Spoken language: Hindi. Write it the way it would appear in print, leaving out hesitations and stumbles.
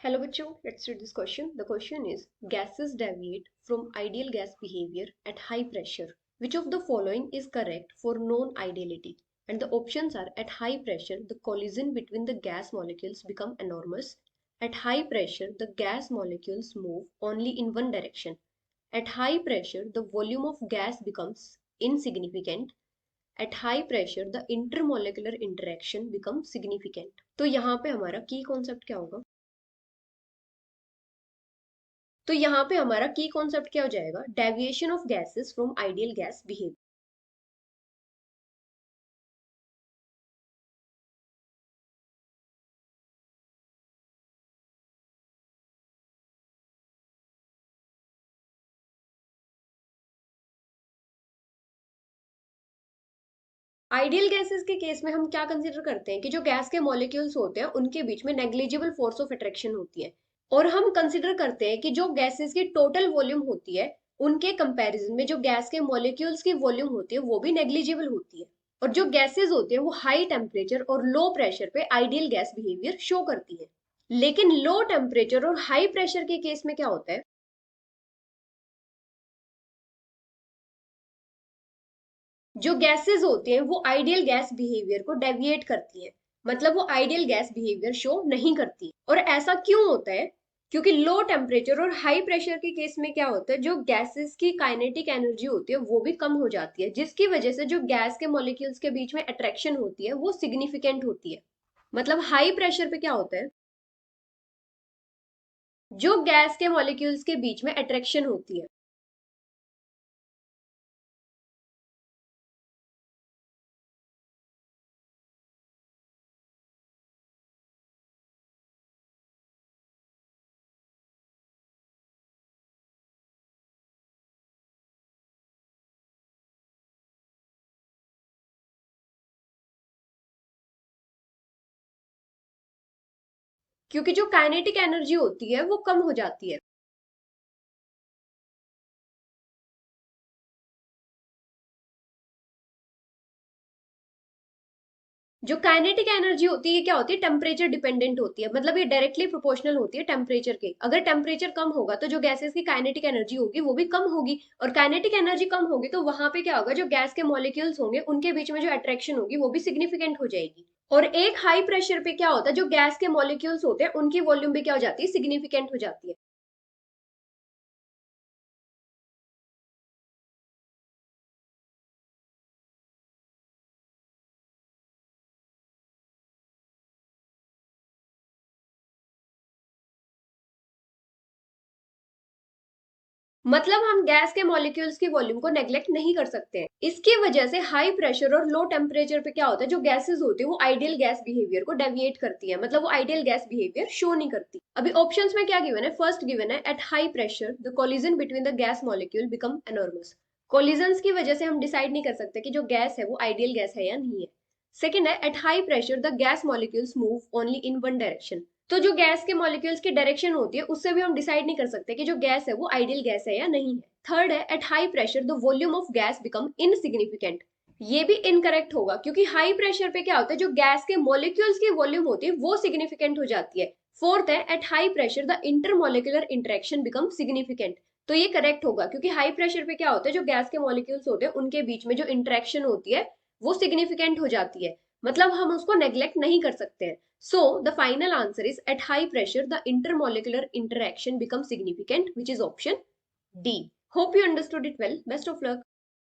Hello bachcho, let's read this question. The question is, gases deviate from ideal gas behavior at high pressure. Which of the following is correct for non-ideality? And the options are: at high pressure, the collision between the gas molecules become enormous. At high pressure, the gas molecules move only in one direction. At high pressure, the volume of gas becomes insignificant. At high pressure, the intermolecular interaction becomes significant. तो यहाँ पे हमारा की कॉन्सेप्ट क्या होगा? तो यहाँ पे हमारा की कॉन्सेप्ट क्या हो जाएगा? Deviation of gases from ideal gas behaviour. Ideal gases के केस में हम क्या कंसिडर करते हैं कि जो गैस के मॉलिक्यूल्स होते हैं उनके बीच में नेग्लिजिबल फोर्स ऑफ अट्रैक्शन होती है, और हम कंसिडर करते हैं कि जो गैसेस की टोटल वॉल्यूम होती है उनके कंपैरिजन में जो गैस के मॉलिक्यूल्स की वॉल्यूम होती है वो भी नेग्लिजिबल होती है। और जो गैसेस होती है वो हाई टेम्परेचर और लो प्रेशर पे आइडियल गैस बिहेवियर शो करती है। लेकिन लो टेम्परेचर और हाई प्रेशर के केस में क्या होता है? जो गैसेस होती हैं वो आइडियल गैस बिहेवियर को डेविएट करती हैं, मतलब वो आइडियल गैस बिहेवियर शो नहीं करती। और ऐसा क्यों होता है? क्योंकि लो टेम्परेचर और हाई प्रेशर के केस में क्या होता है, जो गैसेस की काइनेटिक एनर्जी होती है वो भी कम हो जाती है, जिसकी वजह से जो गैस के मॉलिक्यूल्स के बीच में अट्रैक्शन होती है वो सिग्निफिकेंट होती है। मतलब हाई प्रेशर पे क्या होता है, जो गैस के मॉलिक्यूल्स के बीच में अट्रैक्शन होती है, क्योंकि जो काइनेटिक एनर्जी होती है वो कम हो जाती है। जो काइनेटिक एनर्जी होती है क्या होती है? टेम्परेचर डिपेंडेंट होती है, मतलब ये डायरेक्टली प्रोपोर्शनल होती है टेम्परेचर के। अगर टेम्परेचर कम होगा तो जो गैसेस की काइनेटिक एनर्जी होगी वो भी कम होगी, और काइनेटिक एनर्जी कम होगी तो वहां पे क्या होगा, जो गैस के मॉलिक्यूल्स होंगे उनके बीच में जो अट्रैक्शन होगी वो भी सिग्निफिकेंट हो जाएगी। और एक हाई प्रेशर पे क्या होता है, जो गैस के मॉलिक्यूल्स होते हैं उनकी वॉल्यूम भी क्या हो जाती है, सिग्निफिकेंट हो जाती है। मतलब हम गैस के मॉलिक्यूल्स की वॉल्यूम को नेग्लेक्ट नहीं कर सकते हैं। इसकी वजह से हाई प्रेशर और लो टेम्परेचर पे क्या होता है, जो गैसेस होती है वो आइडियल गैस बिहेवियर को डेविएट करती है, मतलब वो आइडियल गैस बिहेवियर शो नहीं करती। अभी ऑप्शंस में क्या गिवन है? फर्स्ट गिवन है, at high pressure the collision between the gas molecule become enormous. Collisions की वजह से हम डिसाइड नहीं कर सकते कि जो गैस है वो आइडियल गैस है या नहीं है। सेकेंड है, at high pressure the gas molecules move only in one direction. तो जो गैस के मॉलिक्यूल्स की डायरेक्शन होती है उससे भी हम डिसाइड नहीं कर सकते कि जो गैस है वो आइडियल गैस है या नहीं है। थर्ड है, at high pressure the volume of gas become insignificant. ये भी इनकरेक्ट होगा, क्योंकि हाई प्रेशर पे क्या होता है, जो गैस के मॉलिक्यूल्स की वॉल्यूम होती है वो सिग्निफिकेंट हो जाती है। फोर्थ है, at high pressure the intermolecular interaction become significant. तो ये करेक्ट होगा, क्योंकि हाई प्रेशर पे क्या होता है, जो गैस के मॉलिक्यूल्स होते हैं उनके बीच में जो इंटरेक्शन होती है वो सिग्निफिकेंट हो जाती है, मतलब हम उसको नेग्लेक्ट नहीं कर सकते हैं। So the final answer is, at high pressure the intermolecular interaction becomes significant, which is option D. Hope you understood it well. Best of luck.